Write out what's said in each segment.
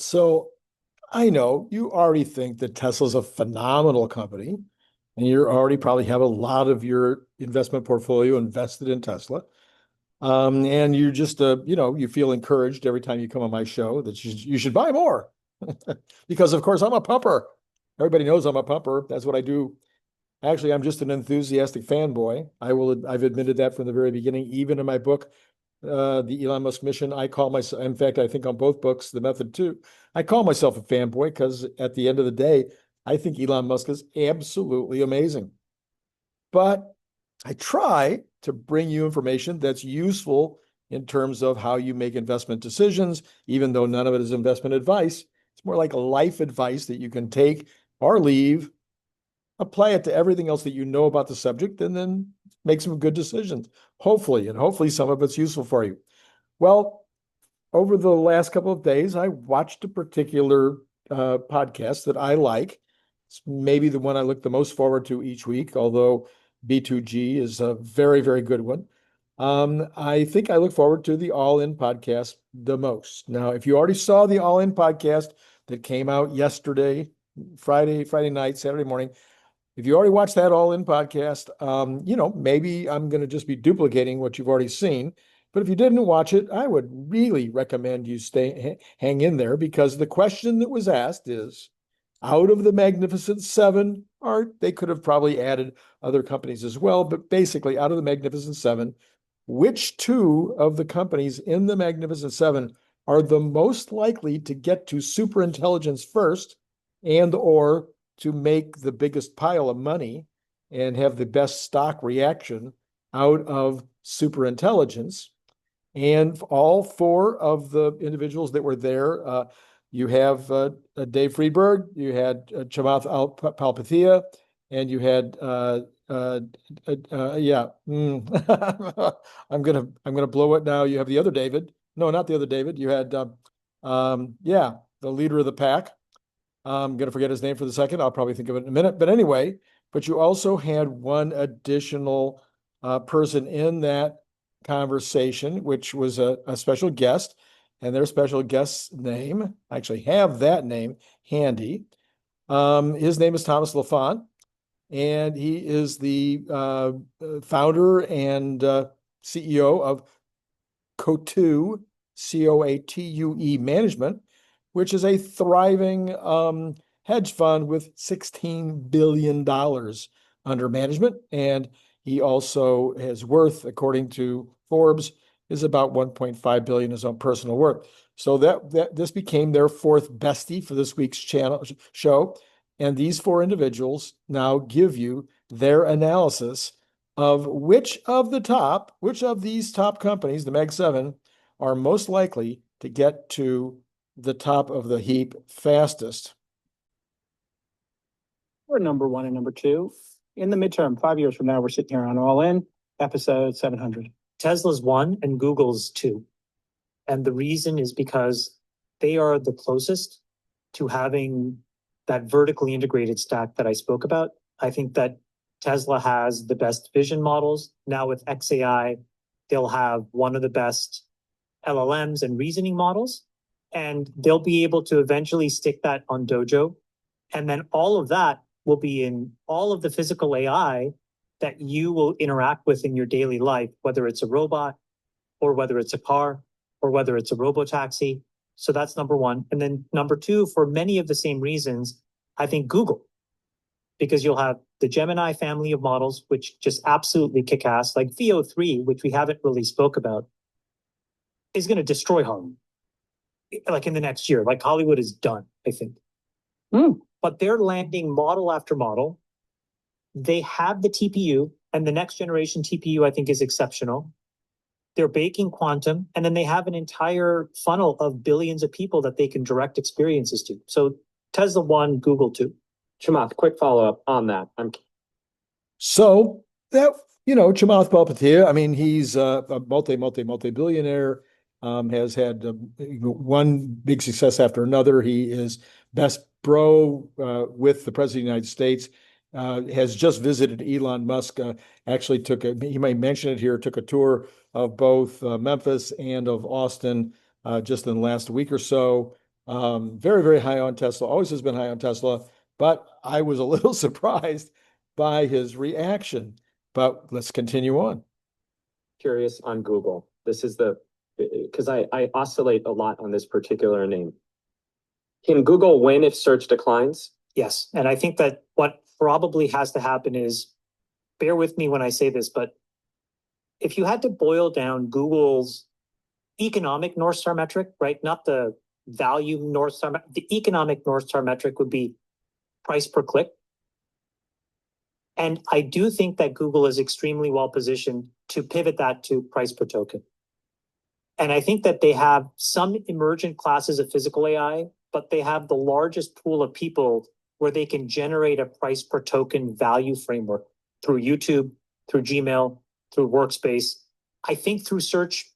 So I know you already think that Tesla's a phenomenal company, and you already probably have a lot of your investment portfolio invested in Tesla. And you just, you feel encouraged every time you come on my show that you should buy more because, of course, I'm a pumper. Everybody knows I'm a pumper. That's what I do. Actually, I'm just an enthusiastic fanboy. I've admitted that from the very beginning, even in my book, the Elon Musk mission. I call myself, in fact, I think on both books, The Method too, I call myself a fanboy because at the end of the day, I think Elon Musk is absolutely amazing. But I try to bring you information that's useful in terms of how you make investment decisions, even though none of it is investment advice. It's more like life advice that you can take or leave, apply it to everything else that you know about the subject, and then make some good decisions, hopefully. And hopefully some of it's useful for you. Well, over the last couple of days, I watched a particular podcast that I like. It's maybe the one I look the most forward to each week, although B2G is a very, very good one. I think I look forward to the All In podcast the most. Now, if you already saw the All In podcast that came out yesterday, Friday night, Saturday morning, if you already watched that All In podcast, maybe I'm going to just be duplicating what you've already seen. But if you didn't watch it, I would really recommend you hang in there, because the question that was asked is, out of the Magnificent Seven, or they could have probably added other companies as well, but basically out of the Magnificent Seven, which two of the companies in the Magnificent Seven are the most likely to get to super intelligence first, and or to make the biggest pile of money and have the best stock reaction out of super intelligence? And all four of the individuals that were there, you have Dave Friedberg, you had Chamath Palihapitiya, and you had yeah. I'm gonna blow it now. You have the other David. No, not the other David. You had yeah, the leader of the pack. I'm gonna forget his name for the second. I'll probably think of it in a minute. But anyway, but you also had one additional person in that conversation, which was a special guest, and their special guest's name, I actually have that name handy. His name is Thomas Lafont, and he is the founder and CEO of Coatue, COATUE Management, which is a thriving hedge fund with $16 billion under management. And he also has worth, according to Forbes, is about 1.5 billion his own personal worth. So that this became their fourth bestie for this week's show. And these four individuals now give you their analysis of which of these top companies, the Mag 7, are most likely to get to the top of the heap fastest. We're number one and number two. In the midterm, 5 years from now, we're sitting here on All In, episode 700. Tesla's one and Google's two. And the reason is because they are the closest to having that vertically integrated stack that I spoke about. I think that Tesla has the best vision models. Now with xAI, they'll have one of the best LLMs and reasoning models, and they'll be able to eventually stick that on Dojo. And then all of that will be in all of the physical AI that you will interact with in your daily life, whether it's a robot or whether it's a car or whether it's a Robotaxi. So that's number one. And then number two, for many of the same reasons, I think Google, because you'll have the Gemini family of models, which just absolutely kick ass, like VO3, which we haven't really spoke about, is going to destroy Hollywood. Like in the next year, like Hollywood is done, I think. But they're landing model after model. They have the TPU, and the next generation TPU, I think, is exceptional. They're baking quantum, and then they have an entire funnel of billions of people that they can direct experiences to. So Tesla one, Google two. Chamath, quick follow-up on that. So that, Chamath Palihapitiya, I mean, he's a multi-billionaire, has had one big success after another. He is best bro with the President of the United States, has just visited Elon Musk, actually he may mention it here, took a tour of both Memphis and of Austin just in the last week or so. Very, very high on Tesla, always has been high on Tesla, but I was a little surprised by his reaction. But let's continue on. Curious on Google. This is because I oscillate a lot on this particular name. Can Google win if search declines? Yes. And I think that what probably has to happen is, bear with me when I say this, but if you had to boil down Google's economic North Star metric, right? Not the value North Star, the economic North Star metric would be price per click. And I do think that Google is extremely well positioned to pivot that to price per token. And I think that they have some emergent classes of physical AI, but they have the largest pool of people where they can generate a price per token value framework through YouTube, through Gmail, through Workspace. I think through search,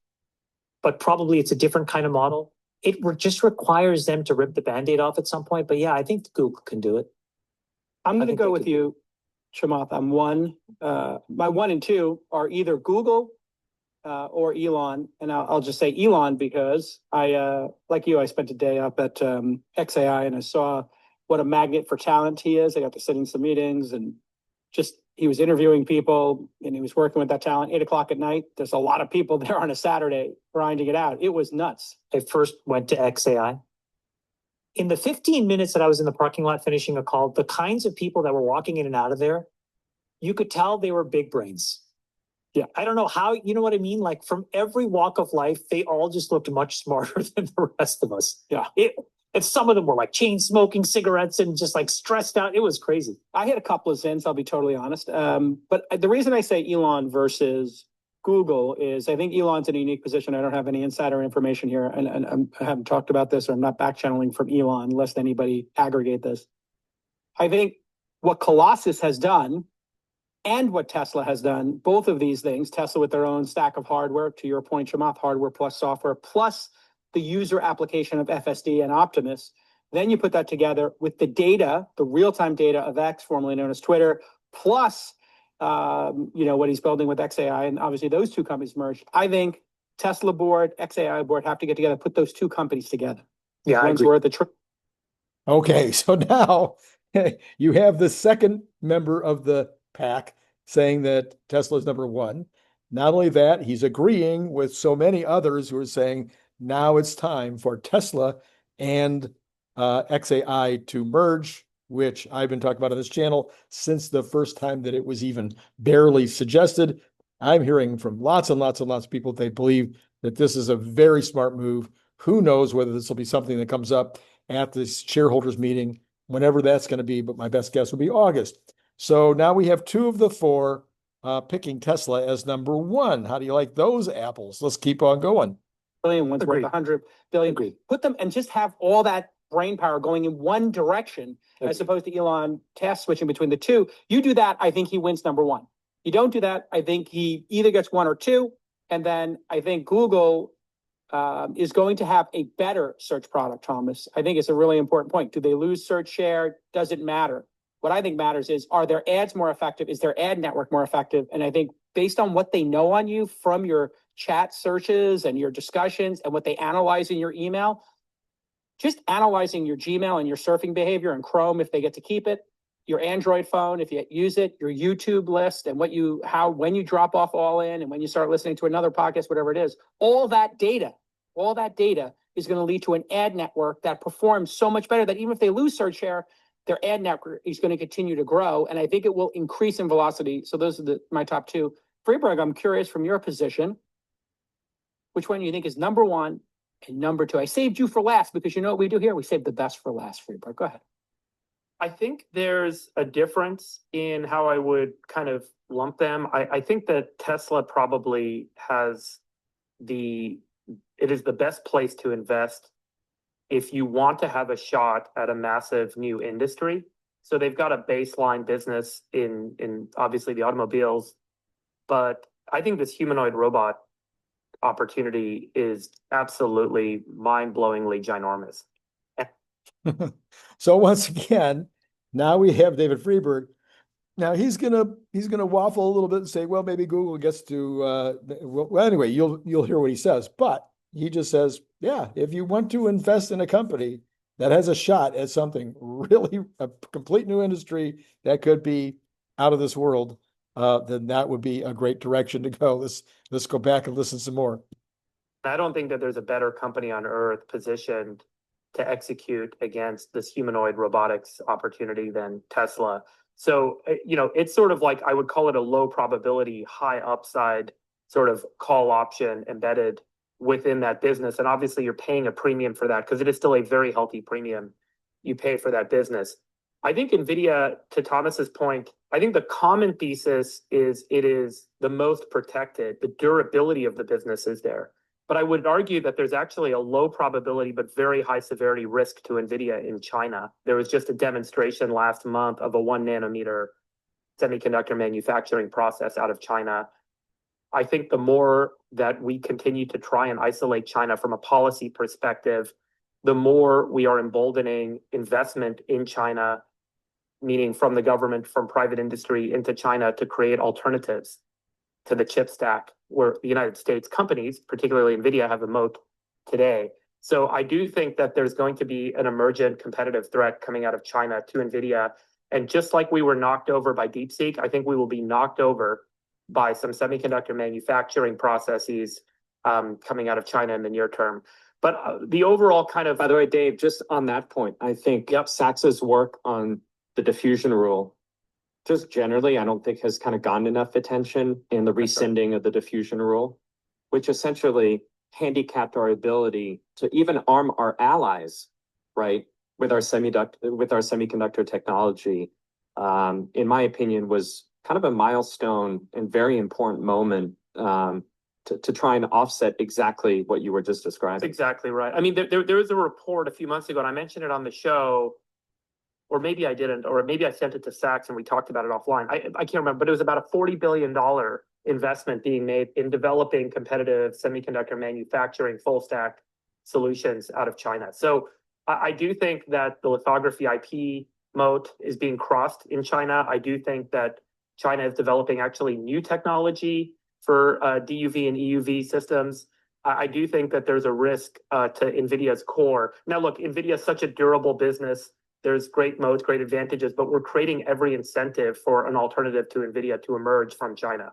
but probably it's a different kind of model. It just requires them to rip the Band-Aid off at some point. But yeah, I think Google can do it. I'm going to think go they with could- you, Chamath. I'm one. My 1 and 2 are either Google or Elon, and I'll just say Elon because I, like you, I spent a day up at XAI and I saw what a magnet for talent he is. I got to sit in some meetings and just he was interviewing people and he was working with that talent 8 o'clock at night. There's a lot of people there on a Saturday grinding it out. It was nuts. I first went to XAI. In the 15 minutes that I was in the parking lot finishing a call, the kinds of people that were walking in and out of there, you could tell they were big brains. Yeah. I don't know how, you know what I mean? Like from every walk of life, they all just looked much smarter than the rest of us. Yeah. And some of them were like chain smoking cigarettes and just like stressed out. It was crazy. I had a couple of Zins, I'll be totally honest. But the reason I say Elon versus Google is I think Elon's in a unique position. I don't have any insider information here, and I haven't talked about this, or I'm not back channeling from Elon, lest anybody aggregate this. I think what Colossus has done and what Tesla has done, both of these things, Tesla with their own stack of hardware, to your point, Chamath, hardware plus software, plus the user application of FSD and Optimus. Then you put that together with the data, the real-time data of X, formerly known as Twitter, plus what he's building with XAI, and obviously those two companies merged. I think Tesla board, XAI board have to get together, put those two companies together. Yeah, I One's agree. worth a Okay, so now you have the second member of the pack saying that Tesla is number one. Not only that, he's agreeing with so many others who are saying now it's time for Tesla and XAI to merge, which I've been talking about on this channel since the first time that it was even barely suggested. I'm hearing from lots and lots and lots of people they believe that this is a very smart move. Who knows whether this will be something that comes up at this shareholders meeting, whenever that's going to be, but my best guess would be August. So now we have two of the four picking Tesla as number one. How do you like those apples? Let's keep on going. billion, one's Agreed. worth 100 billion. Agreed. Put them and just have all that brain power going in one direction, as opposed to Elon task switching between the two. You do that, I think he wins number one. You don't do that, I think he either gets one or two. And then I think Google is going to have a better search product, Thomas. I think it's a really important point. Do they lose search share? Doesn't matter. What I think matters is, are their ads more effective? Is their ad network more effective? And I think based on what they know on you from your chat searches and your discussions and what they analyze in your email, just analyzing your Gmail and your surfing behavior and Chrome, if they get to keep it, your Android phone, if you use it, your YouTube list, and when you drop off All In and when you start listening to another podcast, whatever it is, all that data is going to lead to an ad network that performs so much better that even if they lose search share, their ad network is going to continue to grow. And I think it will increase in velocity. So those are my top two. Freeberg, I'm curious from your position, which one you think is number one and number two? I saved you for last because you know what we do here? We save the best for last, Freeberg. Go ahead. I think there's a difference in how I would kind of lump them. I think that Tesla probably it is the best place to invest if you want to have a shot at a massive new industry. So they've got a baseline business in obviously the automobiles, but I think this humanoid robot opportunity is absolutely mind-blowingly ginormous. So once again, now we have David Freeberg. Now he's gonna waffle a little bit and say, well, maybe Google gets to well, anyway, you'll hear what he says, but he just says Yeah, if you want to invest in a company that has a shot at something really, a complete new industry that could be out of this world, then that would be a great direction to go. Let's go back and listen some more. I don't think that there's a better company on earth positioned to execute against this humanoid robotics opportunity than Tesla. So, it's sort of like, I would call it a low probability, high upside sort of call option embedded within that business. And obviously you're paying a premium for that because it is still a very healthy premium you pay for that business. I think NVIDIA, to Thomas's point, I think the common thesis is it is the most protected. The durability of the business is there. But I would argue that there's actually a low probability but very high severity risk to NVIDIA in China. There was just a demonstration last month of a 1 nanometer semiconductor manufacturing process out of China. I think the more that we continue to try and isolate China from a policy perspective, the more we are emboldening investment in China, meaning from the government, from private industry into China to create alternatives to the chip stack where the United States companies, particularly NVIDIA, have a moat today. So I do think that there's going to be an emergent competitive threat coming out of China to NVIDIA. And just like we were knocked over by DeepSeek, I think we will be knocked over by some semiconductor manufacturing processes coming out of China in the near term. But the overall kind of... By the way, Dave, just on that point, I think Sachs's work on the diffusion rule, just generally, I don't think has kind of gotten enough attention in the rescinding of the diffusion rule, which essentially handicapped our ability to even arm our allies, right, with our semiconductor technology. In my opinion, was kind of a milestone and very important moment to try and offset exactly what you were just describing. That's exactly right. I mean, there was a report a few months ago, and I mentioned it on the show, or maybe I didn't, or maybe I sent it to Sachs and we talked about it offline. I can't remember, but it was about a $40 billion investment being made in developing competitive semiconductor manufacturing full stack solutions out of China. So I do think that the lithography IP moat is being crossed in China. I do think that China is developing actually new technology for DUV and EUV systems. I do think that there's a risk to NVIDIA's core. Now, look, NVIDIA is such a durable business. There's great moats, great advantages, but we're creating every incentive for an alternative to NVIDIA to emerge from China.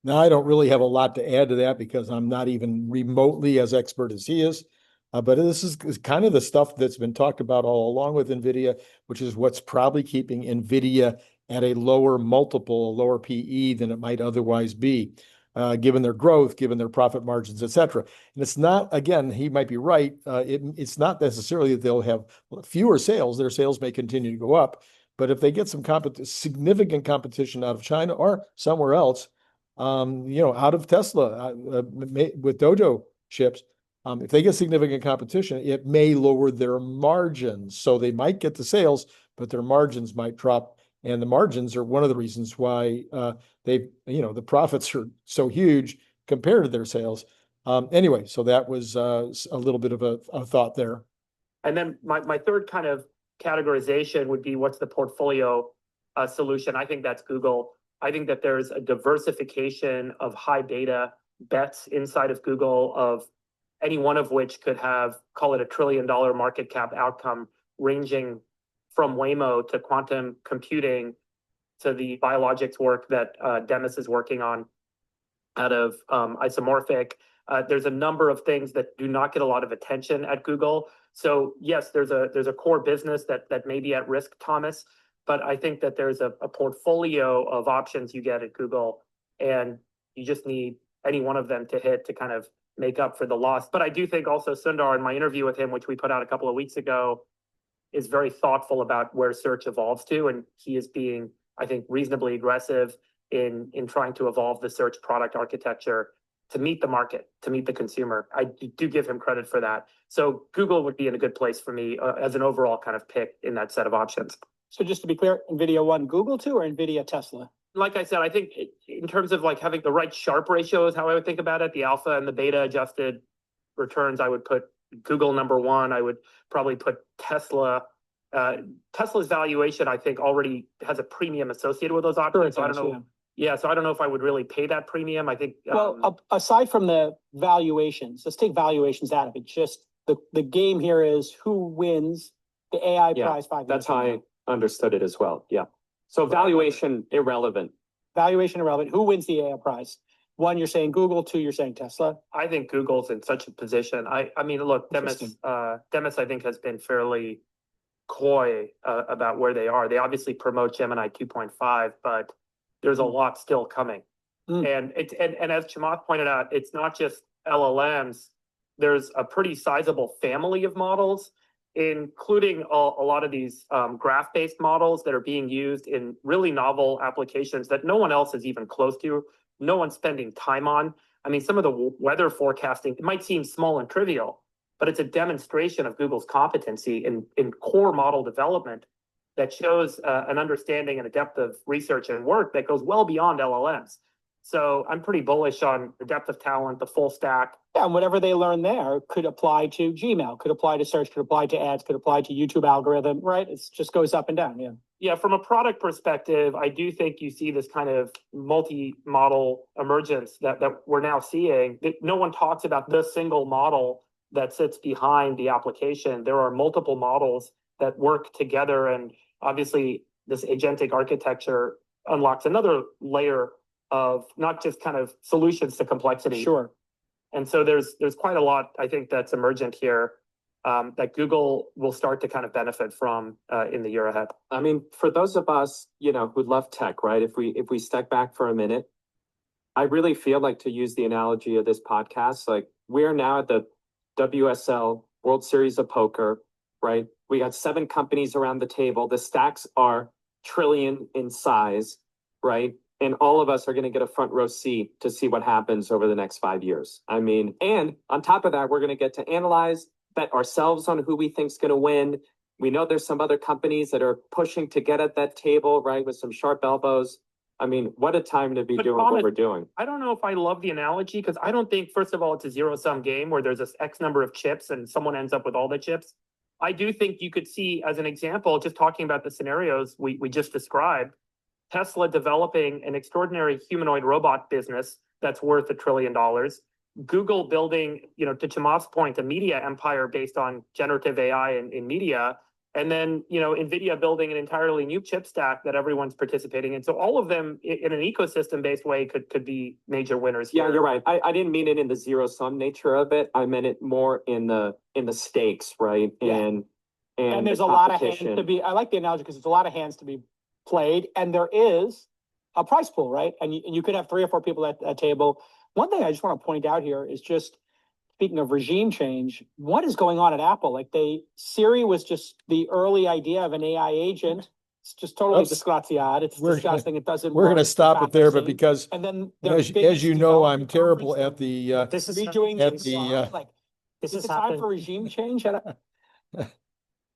Now, I don't really have a lot to add to that because I'm not even remotely as expert as he is. But this is kind of the stuff that's been talked about all along with NVIDIA, which is what's probably keeping NVIDIA at a lower multiple, a lower PE than it might otherwise be, given their growth, given their profit margins, et cetera. And it's not, again, he might be right. It's not necessarily that they'll have fewer sales. Their sales may continue to go up. But if they get some significant competition out of China or somewhere else, out of Tesla with Dojo chips, if they get significant competition, it may lower their margins. So they might get the sales, but their margins might drop. And the margins are one of the reasons why the profits are so huge compared to their sales. Anyway, so that was a little bit of a thought there. And then my third kind of categorization would be what's the portfolio solution. I think that's Google. I think that there's a diversification of high beta bets inside of Google, of any one of which could have, call it $1 trillion market cap outcome, ranging from Waymo to quantum computing to the biologics work that Demis is working on out of isomorphic. There's a number of things that do not get a lot of attention at Google. So yes, there's a core business that may be at risk, Thomas, but I think that there's a portfolio of options you get at Google, and you just need any one of them to hit to kind of make up for the loss. But I do think also Sundar, in my interview with him, which we put out a couple of weeks ago, is very thoughtful about where search evolves to, and he is being, I think, reasonably aggressive in trying to evolve the search product architecture to meet the market, to meet the consumer. I do give him credit for that. So Google would be in a good place for me as an overall kind of pick in that set of options. So just to be clear, NVIDIA won Google too, or NVIDIA Tesla? Like I said, I think in terms of like having the right Sharpe ratio is how I would think about it. The alpha and the beta adjusted returns, I would put Google number one. I would probably put Tesla. Tesla's valuation, I think, already has a premium associated with those options. So I don't know Yeah, so I don't know if I would really pay that premium. I think. Well, aside from the valuations, let's take valuations out of it. Just the game here is who wins the AI Yeah, prize 5 years That's from how now. I understood it as well. Yeah. So valuation irrelevant. Valuation irrelevant. Who wins the AI prize? One, you're saying Google. Two, you're saying Tesla. I think Google's in such a position. I mean, look, Interesting. Demis, I think, has been fairly coy about where they are. They obviously promote Gemini 2.5, but there's a lot still coming. And as Chamath pointed out, it's not just LLMs. There's a pretty sizable family of models, including a lot of these graph-based models that are being used in really novel applications that no one else is even close to. No one's spending time on. I mean, some of the weather forecasting, it might seem small and trivial, but it's a demonstration of Google's competency in core model development that shows an understanding and a depth of research and work that goes well beyond LLMs. So I'm pretty bullish on the depth of talent, the full stack. Yeah, and whatever they learn there could apply to Gmail, could apply to search, could apply to ads, could apply to YouTube algorithm, right? It just goes up and down, yeah. Yeah, from a product perspective, I do think you see this kind of multi-model emergence that we're now seeing. No one talks about the single model that sits behind the application. There are multiple models that work together, and obviously this agentic architecture unlocks another layer of not just kind of solutions to complexity. Sure. And so there's quite a lot, I think, that's emergent here that Google will start to kind of benefit from in the year ahead. I mean, for those of us, who love tech, right? If we step back for a minute, I really feel like, to use the analogy of this podcast, like we're now at the WSL World Series of Poker, right? We got 7 companies around the table. The stacks are trillion in size, right? And all of us are going to get a front row seat to see what happens over the next 5 years. I mean, and on top of that, we're going to get to analyze, bet ourselves on who we think's going to win. We know there's some other companies that are pushing to get at that table, right, with some sharp elbows. I mean, what a time to be doing what we're doing. I don't know if I love the analogy, because I don't think, first of all, it's a zero-sum game where there's this X number of chips and someone ends up with all the chips. I do think you could see, as an example, just talking about the scenarios we just described, Tesla developing an extraordinary humanoid robot business that's worth $1 trillion. Google building, to Chamath's point, a media empire based on generative AI in media. And then, NVIDIA building an entirely new chip stack that everyone's participating in. So all of them in an ecosystem-based way could be major winners here. Yeah, you're right. I didn't mean it in the zero-sum nature of it. I meant it more in the stakes, right? Yeah. And there's a lot of hands to be, I like the analogy because there's a lot of hands to be played, and there is a price pool, right? And you could have 3 or 4 people at a table. One thing I just want to point out here is just, speaking of regime change, what is going on at Apple? Like Siri was just the early idea of an AI agent. It's just totally 𝐒𝐦𝐚𝐲. It's disgusting. It doesn't We're work. going to stop it there, but because, and then as you know, I'm terrible at the, This is redoing at the like, this is is it time happening. for regime change?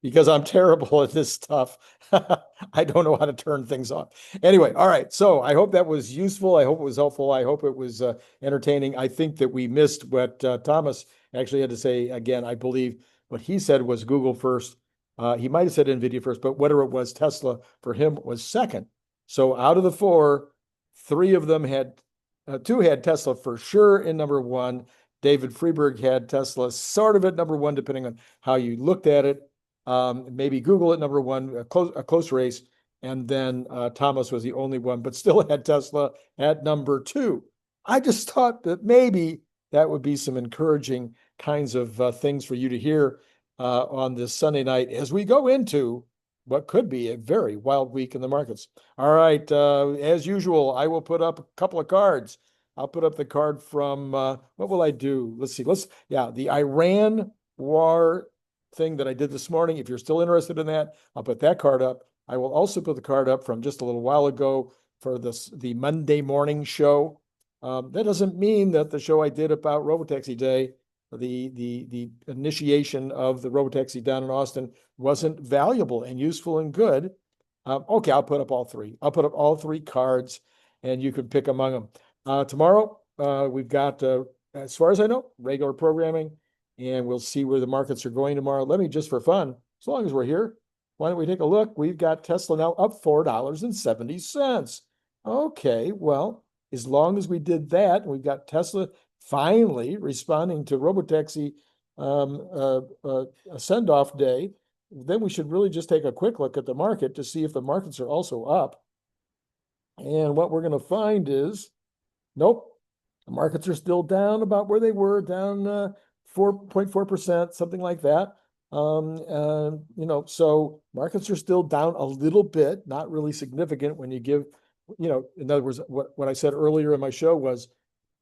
because I'm terrible at this stuff. I don't know how to turn things off. Anyway, all right. So I hope that was useful. I hope it was helpful. I hope it was entertaining. I think that we missed what Thomas actually had to say. Again, I believe what he said was Google first. He might have said NVIDIA first, but whatever it was, Tesla for him was second. So out of the 4, 3 of them had, 2 had Tesla for sure in number 1. David Freeberg had Tesla sort of at number 1, depending on how you looked at it. Maybe Google at number 1, a close race. And then Thomas was the only one, but still had Tesla at number 2. I just thought that maybe that would be some encouraging kinds of things for you to hear on this Sunday night as we go into what could be a very wild week in the markets. All right, as usual, I will put up a couple of cards. I'll put up the card from, what will I do? Let's see. The Iran war thing that I did this morning. If you're still interested in that, I'll put that card up. I will also put the card up from just a little while ago for the Monday morning show. That doesn't mean that the show I did about Robotaxi Day, the initiation of the Robotaxi down in Austin, wasn't valuable and useful and good. Okay, I'll put up all 3. I'll put up all 3 cards, and you can pick among them. Tomorrow, we've got, as far as I know, regular programming, and we'll see where the markets are going tomorrow. Let me, just for fun, as long as we're here, why don't we take a look? We've got Tesla now up $4.70. Okay, well, as long as we did that, and we've got Tesla finally responding to Robotaxi a send-off day, then we should really just take a quick look at the market to see if the markets are also up. And what we're going to find is, nope, the markets are still down about where they were, down 4.4%, something like that. So markets are still down a little bit, not really significant when you give, in other words, what I said earlier in my show was,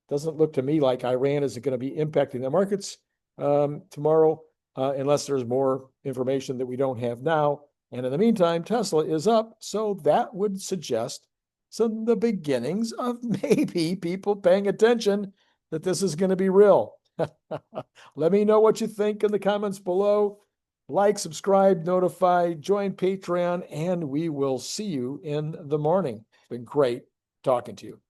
doesn't look to me like Iran is going to be impacting the markets tomorrow, unless there's more information that we don't have now. And in the meantime, Tesla is up. So that would suggest the beginnings of maybe people paying attention that this is going to be real. Let me know what you think in the comments below. Like, subscribe, notify, join Patreon, and we will see you in the morning. It's been great talking to you.